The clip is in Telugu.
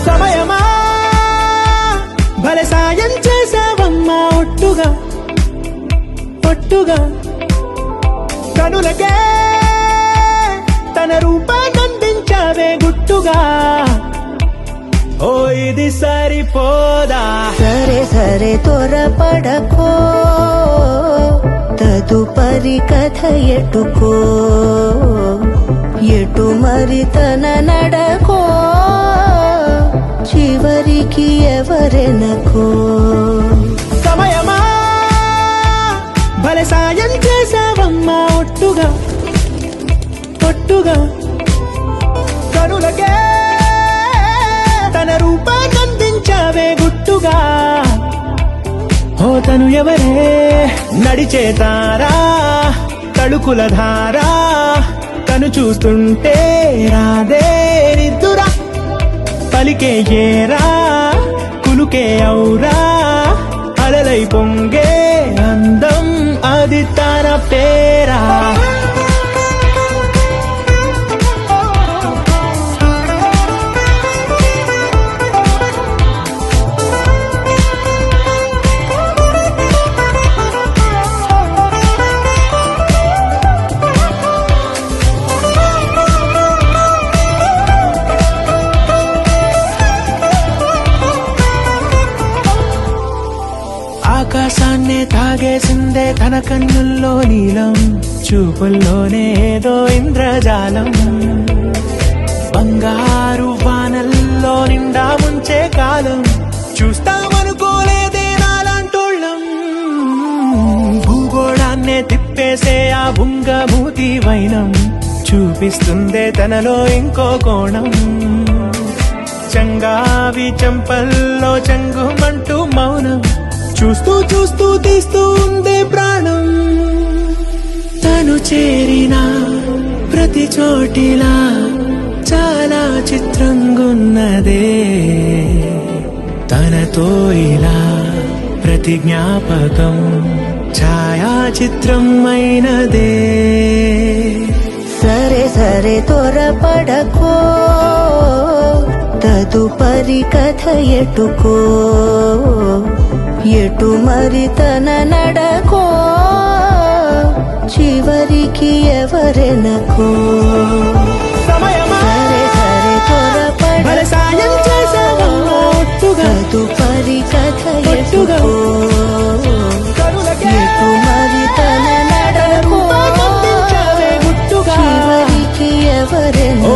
సమయమా భలే సాయం చేసావమ్మా ఒట్టుగా ఒట్టుగా కనులకే తన రూపాన్నందించావే గుట్టుగా ఓ ఇది సరిపోదా సరే సరే త్వరపడకో తదుపరి కథ ఎటుకో ఎటు మరి తన నడకో చివరికి ఎవరెనకో సమయమా భలే సాయం చేసావమ్మా ఒట్టుగా ఒట్టుగా కనులకే తన రూపాన్నందించావే గుట్టుగా ఓ తను ఎవరే నడిచే తారా తడుకుల ధారా తను చూస్తుంటే రాదే నిద్దురా పలికే ఏరా కులుకే ఔరా అలలై పొంగే అందం అది తన పేరా ఆకాశాన్నే తాగేసిందే తన కన్నుల్లో నీలం చూపుల్లోనే ఏదో ఇంద్రజాలం బంగారు వానల్లో నిండా ముంచే కాలం చూస్తామనుకోలేదే నాలాంటోళ్ళం భూగోళాన్నే తిప్పేసే ఆ బుంగమూతి వైనం చూపిస్తుందే తనలో ఇంకో కోణం చంగావి చెంపల్లో చెంగుమంటూ మౌనం చూస్తూ చూస్తూ తీస్తూ ఉందే ప్రాణం తను చేరిన ప్రతి చోటిలా చాలా చిత్రంగున్నదే తనతో ఇలా ప్రతి జ్ఞాపకం ఛాయాచిత్రం అయినదే సరే సరే త్వరపడకో తదుపరి కథ ఎటుకో ఎటు మరి తన నడకో చివరికి ఎవరెనకో సమయమా సరే సరే భలే సాయం చేసావమ్మా ఒట్టుగా తదుపరి కథ ఒట్టుగా ఎటుకో కనులకే ఎటు మరి తన నడకో రూపాన్నందించావే గుట్టుగా చివరికి ఎవరెనకో